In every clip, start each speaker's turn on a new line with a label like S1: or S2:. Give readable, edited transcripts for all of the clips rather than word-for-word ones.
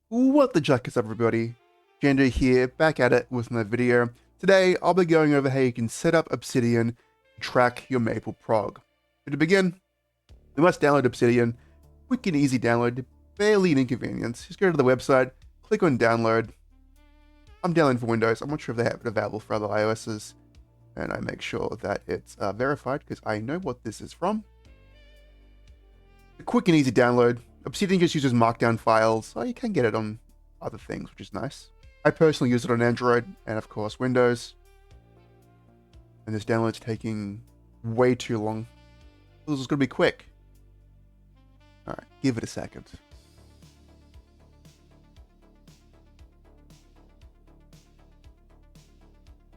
S1: What the juck is up, everybody? Gender here, back at it with another video. Today, I'll be going over how you can set up Obsidian to track your Maple Prog. But to begin, you must download Obsidian. Quick and easy download, barely an inconvenience. Just go to the website, click on download. I'm downloading for Windows. I'm not sure if they have it available for other iOSs. And I make sure that it's verified because I know what this is from. A quick and easy download. Obsidian just uses markdown files. Oh, you can get it on other things, which is nice. I personally use it on Android and, of course, Windows. And this download's taking way too long. This is going to be quick. All right, give it a second.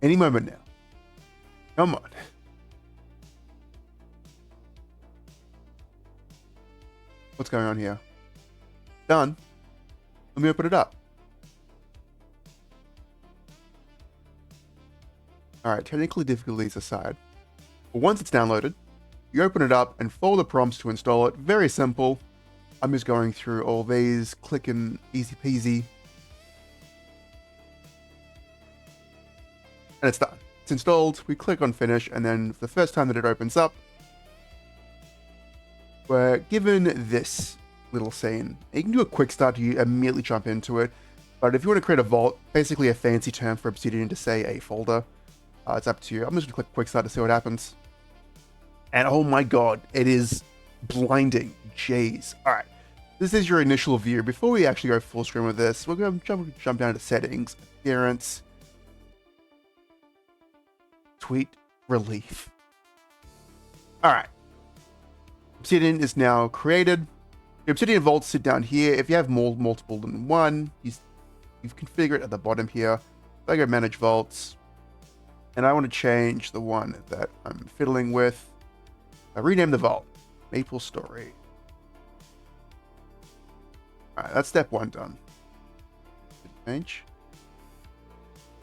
S1: Any moment now. Come on. What's going on here? Done. Let me open it up. Alright, technical difficulties aside. But once it's downloaded, you open it up and follow the prompts to install it. Very simple. I'm just going through all these, clicking easy peasy. And it's done. It's installed, we click on finish, and then for the first time that it opens up, we're given this little scene. You can do a quick start to immediately jump into it, but if you want to create a vault, basically a fancy term for Obsidian to say a folder, it's up to you. I'm just going to click quick start to see what happens. And oh my god, it is blinding. Jeez. Alright, this is your initial view. Before we actually go full screen with this, we're going to jump down to settings, appearance, tweet relief. Alright. Obsidian is now created. The Obsidian vaults sit down here. If you have multiple than one, you've configured it at the bottom here. So I go manage vaults, and I want to change the one that I'm fiddling with. I rename the vault Maplestory. Alright, that's step one done. Change.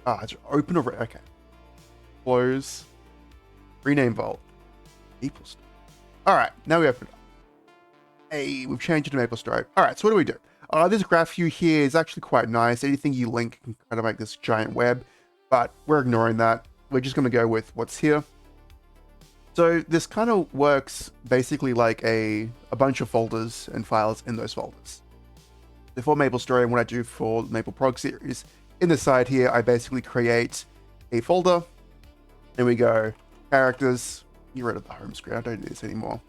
S1: It's open already. Okay. Close. Rename vault Maplestory. Alright, now we open it up. Hey, we've changed it to Maplestory. Alright, so what do we do? This graph view here is actually quite nice. Anything you link can kind of make this giant web, but we're ignoring that. We're just going to go with what's here. So this kind of works basically like a bunch of folders and files in those folders. For Maplestory, and what I do for the Maple Prog series, in the side here, I basically create a folder, and we go characters. Get rid of the home screen. I don't do this anymore.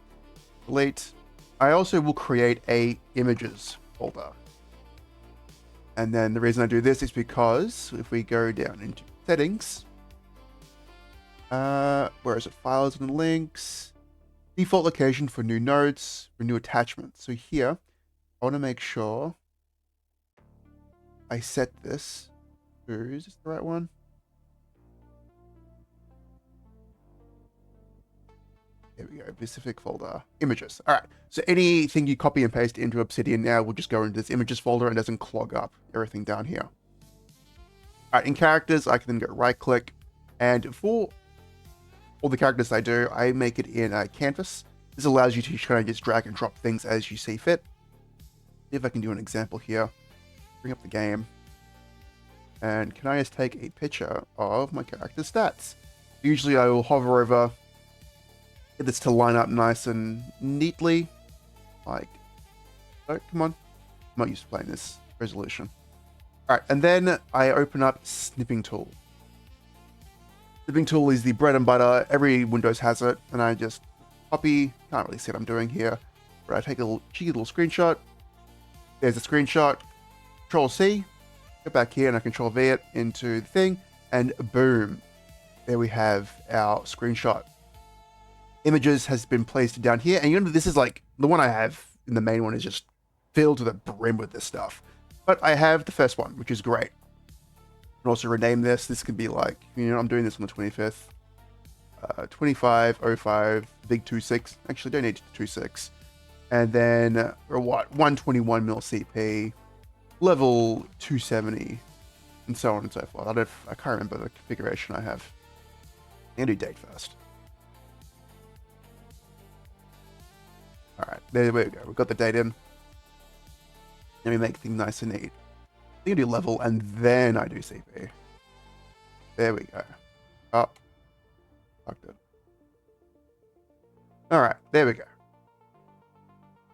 S1: Delete. I also will create a images folder. And then the reason I do this is because if we go down into settings, where is it? Files and links. Default location for new nodes, for new attachments. So here, I want to make sure I set this to, is this the right one? There we go, specific folder, images. All right, so anything you copy and paste into Obsidian now will just go into this images folder and doesn't clog up everything down here. All right, in characters, I can then go right click, and for all the characters I do, I make it in canvas. This allows you to kind of just drag and drop things as you see fit. See if I can do an example here. Bring up the game. And can I just take a picture of my character stats? Usually I will hover over, get this to line up nice and neatly. Like, oh, come on. I'm not used to playing this resolution. All right, and then I open up Snipping Tool. Snipping Tool is the bread and butter. Every Windows has it, and I just copy. Can't really see what I'm doing here, but I take a cheeky little screenshot. There's a screenshot. Control C. Go back here, and I Control V it into the thing, and boom, there we have our screenshot. Images has been placed down here, and you know this is like the one I have in the main one is just filled to the brim with this stuff. But I have the first one, which is great. I can also rename this. This could be like, you know, I'm doing this on the 25th. 2505 big 26. Actually, don't need 26. And then or what? 121 mil CP, level 270, and so on and so forth. I can't remember the configuration I have. I'm gonna do date first. All right, there we go. We've got the date in. Let me make things nice and neat. think I do level and then I do CP. There we go. Oh, fucked it. All right, there we go.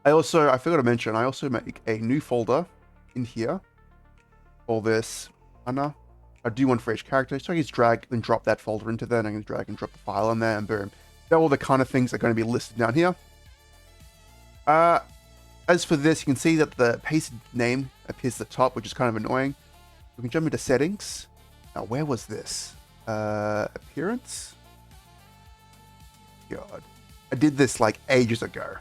S1: I forgot to mention, I also make a new folder in here. All this, I do one for each character. So I just drag and drop that folder into there, and I can drag and drop the file in there, and boom. They're all the kind of things that are going to be listed down here. As for this, you can see that the pasted name appears at the top, which is kind of annoying. We can jump into settings. Now, where was this? Appearance? God. I did this like ages ago.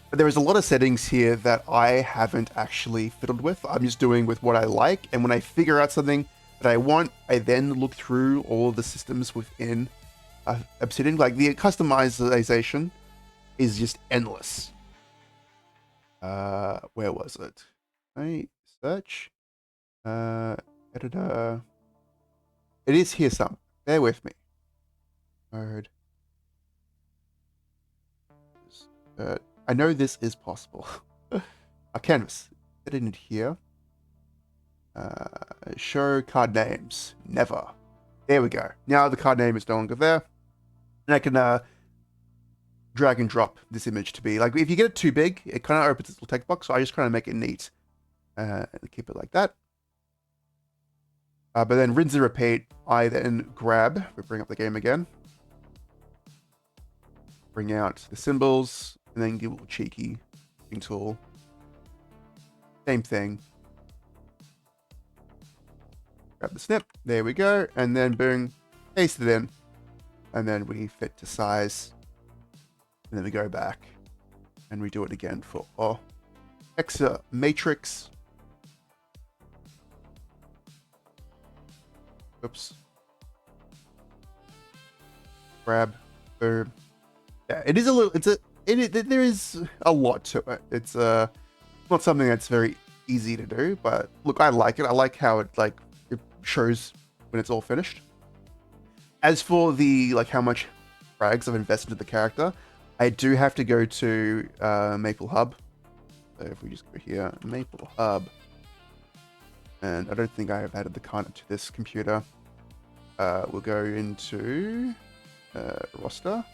S1: But there is a lot of settings here that I haven't actually fiddled with. I'm just doing with what I like. And when I figure out something that I want, I then look through all of the systems within Obsidian. Like the customization is just endless. Where was it? I search. Editor. It is here some. Bear with me. Mode. I know this is possible. A canvas. Get in it here. Show card names. Never. There we go. Now the card name is no longer there. And I can drag and drop this image to be like, if you get it too big, it kind of opens this little text box. So I just kind of make it neat and keep it like that. But then rinse and repeat. I then grab, we bring up the game again. Bring out the symbols and then give a little cheeky Snipping Tool. Same thing. Grab the snip. There we go. And then boom, paste it in. And then we fit to size. And then we go back and we do it again for Hexa matrix. Oops. Grab. Boom. Yeah, it is a little. There is a lot to it. It's not something that's very easy to do, but look, I like it. I like how it shows when it's all finished. As for the how much frags I've invested in the character, I do have to go to Maple Hub. So if we just go here, Maple Hub, and I don't think I have added the counter to this computer. We'll go into roster.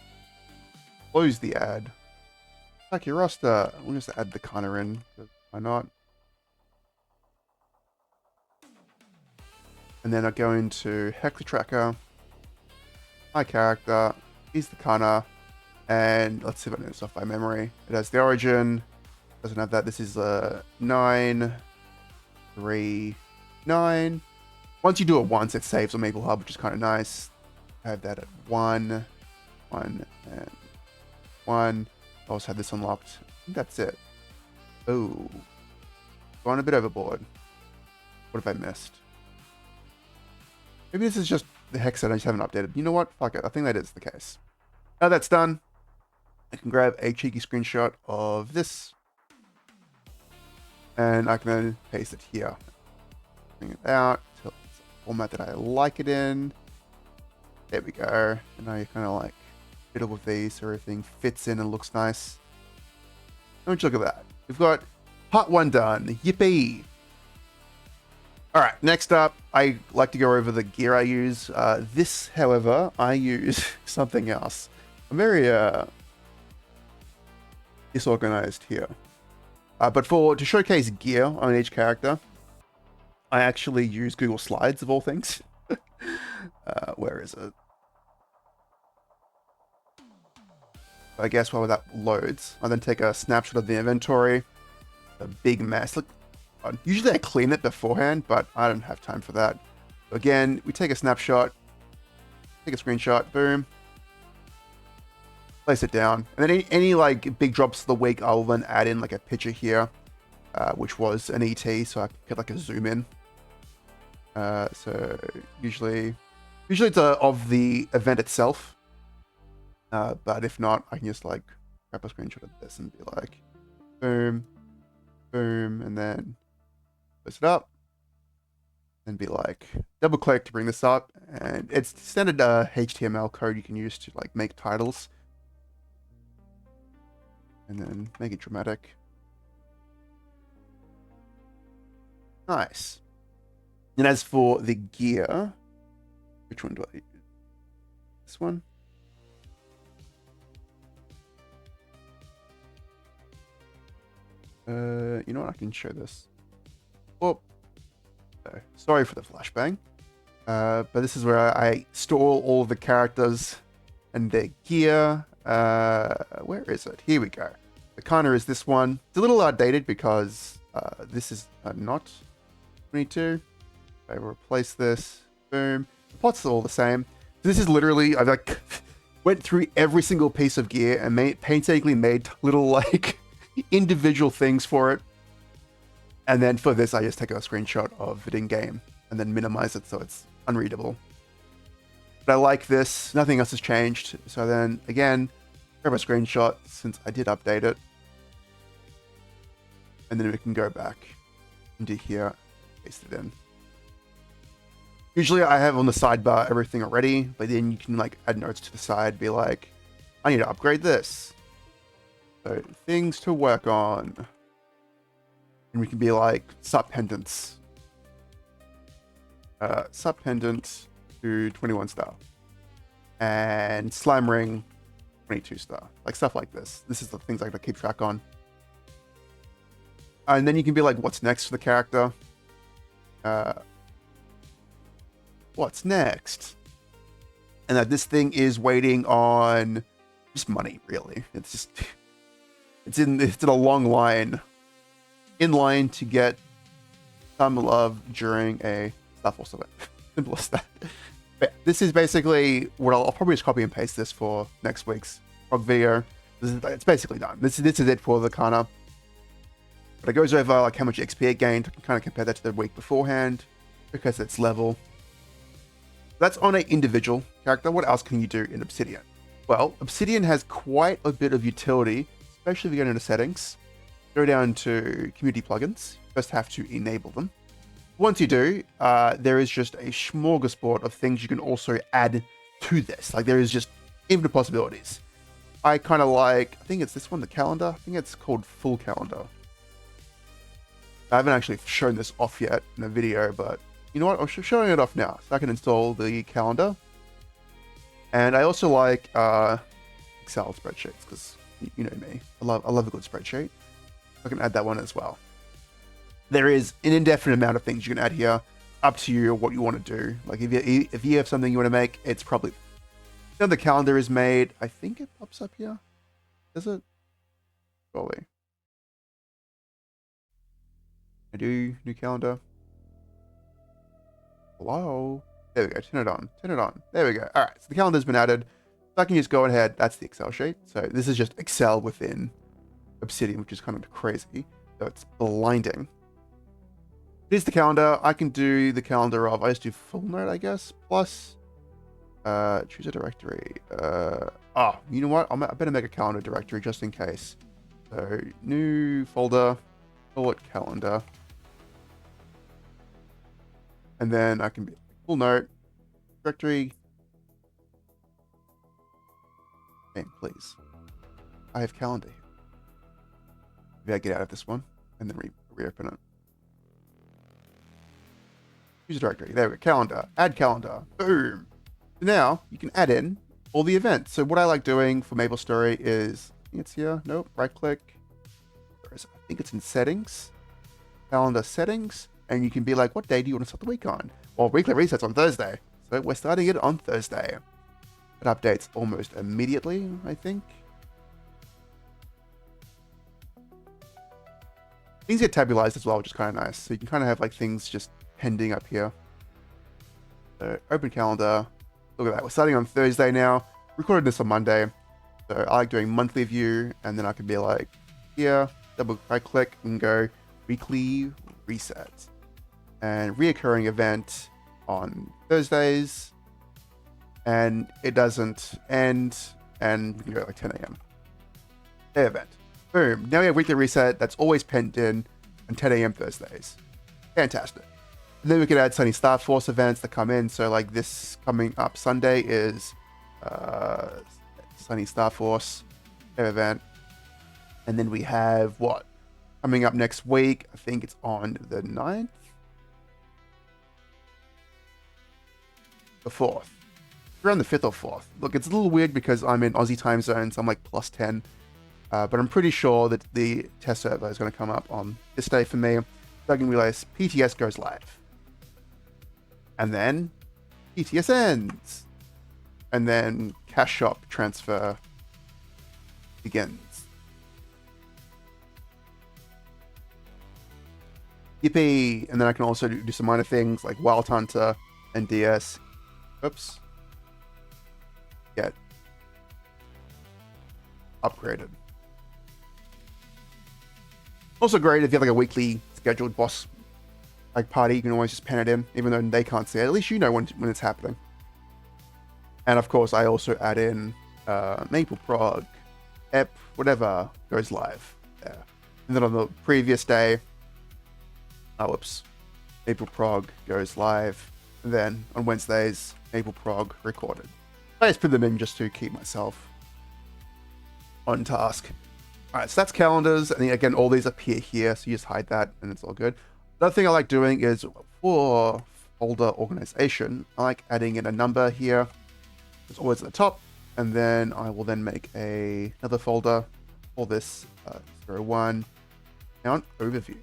S1: Close the ad. Like your roster, we'll just add the counter in. Why not? And then I go into Hexa Tracker. My character. Here's the counter. And let's see if I know this off by memory. It has the origin. Doesn't have that. This is 9, 3, 9. Once you do it once, it saves on Maple Hub, which is kind of nice. I have that at 1, 1, and 1. I also have this unlocked. I think that's it. Oh. Gone a bit overboard. What have I missed? Maybe this is just the hex that I just haven't updated. You know what? Fuck it. I think that is the case. Now that's done, I can grab a cheeky screenshot of this. And I can then paste it here. Bring it out to the format that I like it in. There we go. And now you kind of fiddle with these so everything fits in and looks nice. Don't you look at that. We've got part 1 done. Yippee! Alright, next up, I like to go over the gear I use. This, however, I use something else. I'm very disorganized here. But to showcase gear on each character, I actually use Google Slides of all things. Where is it? I guess while that loads, I then take a snapshot of the inventory. A big mess. Look, usually I clean it beforehand, but I don't have time for that. So again, we take a snapshot, take a screenshot, boom, place it down, and then any big drops of the week, I'll then add in a picture here, which was an ET, so I can get a zoom in. So usually it's of the event itself. But if not, I can just grab a screenshot of this and be like, boom, boom, and then close it up, and be like, double click to bring this up, and it's standard HTML code you can use to make titles, and then make it dramatic. Nice. And as for the gear, which one do I use? This one? You know what? I can show this. Oh, sorry for the flashbang. But this is where I store all the characters and their gear. Where is it? Here we go. The Kana is this one. It's a little outdated because this is not 22. I replace this. Boom. The pots are all the same. So this is literally, I like went through every single piece of gear and painstakingly made little like individual things for it. And then for this, I just take a screenshot of it in game and then minimize it so it's unreadable. But I like this. Nothing else has changed. So then again, grab a screenshot since I did update it. And then we can go back into here, paste it in. Usually I have on the sidebar everything already, but then you can like add notes to the side, be like, I need to upgrade this. So things to work on. And we can be like sub pendants. Sub pendant to 21 star. And slime ring 22 star. Like stuff like this. This is the things I gotta keep track on. And then you can be like, what's next for the character? What's next? And that this thing is waiting on just money, really. It's just it's in a long line. In line to get some love during a Star Force event. Simple as that. But this is basically what I'll probably just copy and paste this for next week's Prog video. It's basically done. This is it for the Kana. But it goes over like how much XP it gained. I can kind of compare that to the week beforehand because it's level. That's on an individual character. What else can you do in Obsidian? Well, Obsidian has quite a bit of utility, especially if you go into settings. Go down to community plugins. You first have to enable them. Once you do, there is just a smorgasbord of things you can also add to this. Like there is just infinite possibilities. I kind of like, I think it's this one, the calendar. I think it's called full calendar. I haven't actually shown this off yet in a video, but you know what? I'm showing it off now. So I can install the calendar. And I also like Excel spreadsheets because you know me. I love a good spreadsheet. I can add that one as well. There is an indefinite amount of things you can add here. Up to you what you want to do. Like if you have something you want to make, it's probably... You know, the calendar is made. I think it pops up here. Is it? Probably. I do new calendar. Hello? There we go. Turn it on. Turn it on. There we go. All right. So the calendar's been added. So I can just go ahead. That's the Excel sheet. So this is just Excel within Obsidian, which is kind of crazy. So it's blinding. Here's the calendar. I can do the calendar of, I just do full note, I guess, plus choose a directory. You know what? I better make a calendar directory just in case. So new folder, call it calendar. And then I can be full note, directory. Name, please. I have calendar here. Maybe I get out of this one and then reopen it. Use a directory. There we go. Calendar. Add calendar. Boom. So now you can add in all the events. So what I like doing for Maplestory is, I think it's here. Nope. Right click. Where is it? I think it's in settings. Calendar settings. And you can be like, what day do you want to start the week on? Well, weekly reset's on Thursday. So we're starting it on Thursday. It updates almost immediately, I think. Things get tabularized as well, which is kind of nice. So you can kind of have like things just pending up here. So open calendar. Look at that. We're starting on Thursday now. Recorded this on Monday. So I like doing monthly view. And then I can be like, here, double right click and go weekly reset. And reoccurring event on Thursdays. And it doesn't end. And we can go like 10 a.m. Day event. Boom. Now we have weekly reset. That's always penned in on 10 a.m. Thursdays. Fantastic. And then we can add Sunny Star Force events that come in. So like this coming up Sunday is Sunny Star Force event. And then we have what? Coming up next week. I think it's on the 9th. the 4th. Around the 5th or 4th. Look, it's a little weird because I'm in Aussie time zones. I'm like plus 10. But I'm pretty sure that the test server is going to come up on this day for me. So I can realize PTS goes live. And then PTS ends. And then cash shop transfer begins. Yippee! And then I can also do some minor things like Wild Hunter and DS. Oops. Get upgraded. Also great if you have like a weekly scheduled boss like party, you can always just pen it in, even though they can't see it. At least you know when it's happening. And of course, I also add in Maple Prog, Ep, whatever goes live there. And then on the previous day, Maple Prog goes live. And then on Wednesdays, Maple Prog recorded. I just put them in just to keep myself on task. All right, so that's calendars, and then again, all these appear here, so you just hide that, and it's all good. Another thing I like doing is for folder organization, I like adding in a number here. It's always at the top, and then I will then make another folder for this 01 account overview.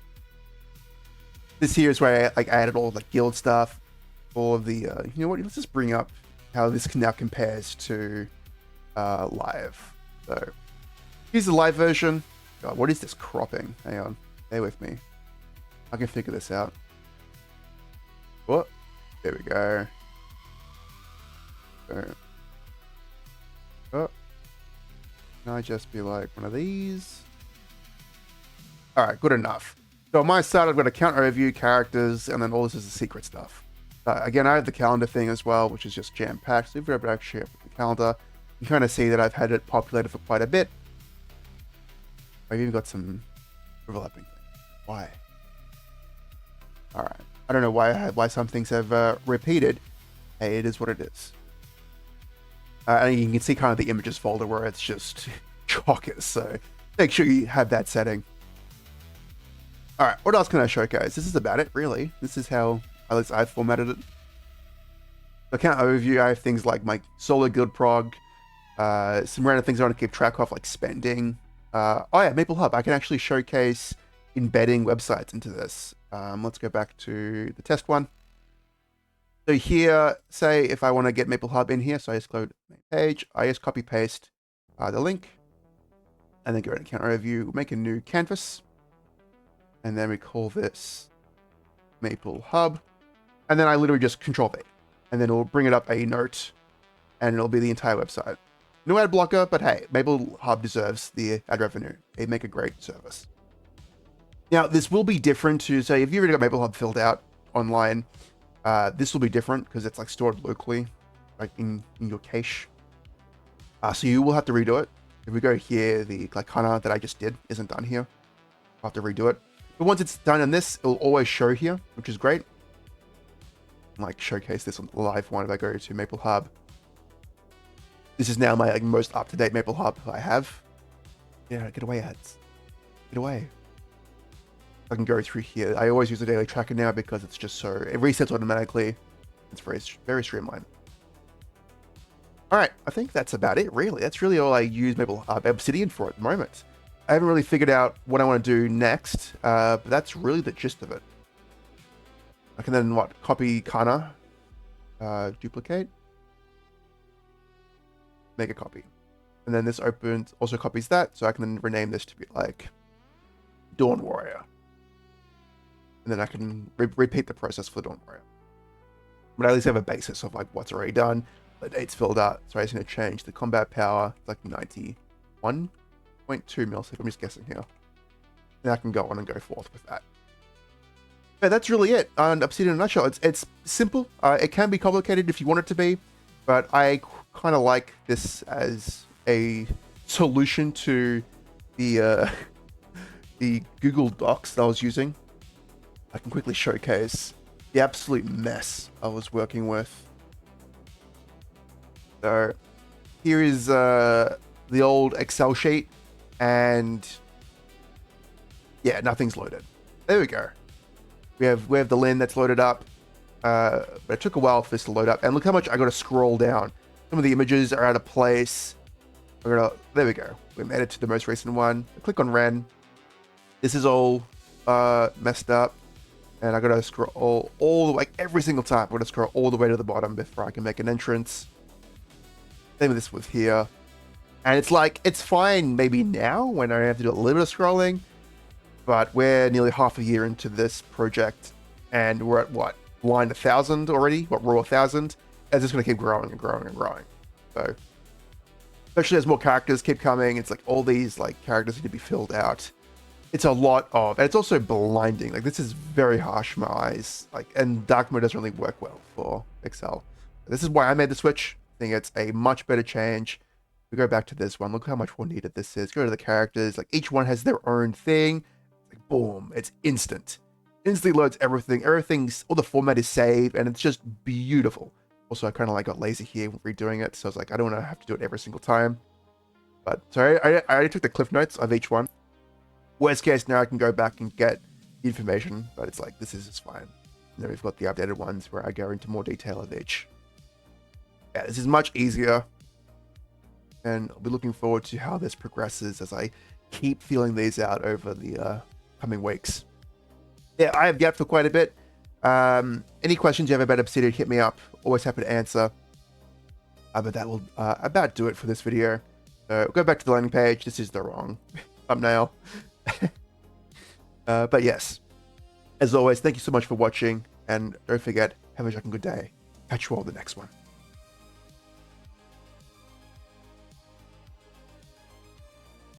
S1: This here is where I added all the guild stuff, all of the, you know what, let's just bring up how this now compares to live. So here's the live version. God, what is this cropping? Hang on, stay with me. I can figure this out. What? There we go. Oh. Can I just be like one of these? All right, good enough. So on my side, I've got account overview, characters, and then all this is the secret stuff. Again, I have the calendar thing as well, which is just jam-packed. So if we're able to actually share the calendar, you kind of see that I've had it populated for quite a bit. I've even got some overlapping things. Why? All right. I don't know why some things have repeated. Hey, it is what it is. And you can see kind of the images folder where it's just chockers. So make sure you have that setting. All right. What else can I showcase? This is about it, really. This is how at least I've formatted it. Account overview. I have things like my solo guild prog, some random things I want to keep track of, like spending. Oh yeah, Maple Hub. I can actually showcase embedding websites into this. Let's go back to the test one. So here, say if I want to get Maple Hub in here, so I just go to main page, I just copy paste the link, and then go to account overview, make a new canvas, and then we call this Maple Hub, and then I literally just Control V, and then it'll bring it up a note, and it'll be the entire website. No ad blocker, but hey, Maple Hub deserves the ad revenue. They make a great service. Now, this will be different to, say, if you've already got Maple Hub filled out online, this will be different because it's like stored locally, like in your cache. So you will have to redo it. If we go here, the Glycana that I just did isn't done here. I'll have to redo it. But once it's done in this, it'll always show here, which is great. Like showcase this on the live one if I go to Maple Hub. This is now my most up-to-date Maple Hub I have. Yeah, get away, ads. Get away. I can go through here. I always use the daily tracker now because it's just so... It resets automatically. It's very streamlined. Alright, I think that's about it, really. That's really all I use Maple Obsidian for at the moment. I haven't really figured out what I want to do next, but that's really the gist of it. I can then, copy Kana, duplicate, make a copy. And then this also copies that, so I can then rename this to be like Dawn Warrior. And then I can repeat the process for the Dawn Warrior. But at least have a basis of like what's already done, the date's filled out. So I'm just going to change the combat power, like 91.2 millisecond. I'm just guessing here. And I can go on and go forth with that. Yeah, that's really it. And Obsidian in a nutshell, it's simple. It can be complicated if you want it to be, but I kind of like this as a solution to the the Google Docs that I was using. I can quickly showcase the absolute mess I was working with. So here is the old Excel sheet, and yeah, nothing's loaded. There we go. We have the lin that's loaded up. But it took a while for this to load up. And look how much I got to scroll down. Some of the images are out of place. There we go. We made it to the most recent one. I click on Ren. This is all messed up. And I got to scroll all the way, every single time. I'm going to scroll all the way to the bottom before I can make an entrance. Same with this with here. And it's like, it's fine maybe now when I have to do a little bit of scrolling. But we're nearly half a year into this project. And we're at what? Line 1,000 already? What, row 1,000? It's just going to keep growing and growing and growing. So, especially as more characters keep coming, it's like all these like characters need to be filled out. It's a lot of, and it's also blinding. Like this is very harsh for my eyes. Like, and dark mode doesn't really work well for Excel. This is why I made the switch. I think it's a much better change. We go back to this one. Look how much more needed this is. Go to the characters. Like each one has their own thing. Like boom, it's instant. Instantly loads everything. Everything's, all the format is saved, and it's just beautiful. Also, I kind of like got lazy here when redoing it, so I was like, I don't want to have to do it every single time. But so I already took the cliff notes of each one. Worst case, now I can go back and get the information, but it's like, this is just fine. And then we've got the updated ones where I go into more detail of each. Yeah, this is much easier. And I'll be looking forward to how this progresses as I keep feeling these out over the coming weeks. Yeah, I have yapped for quite a bit. Any questions you have about Obsidian, hit me up. Always happy to answer. But that will about do it for this video. So go back to the landing page. This is the wrong thumbnail. But yes, as always, thank you so much for watching. And don't forget, have a good day. Catch you all the next one.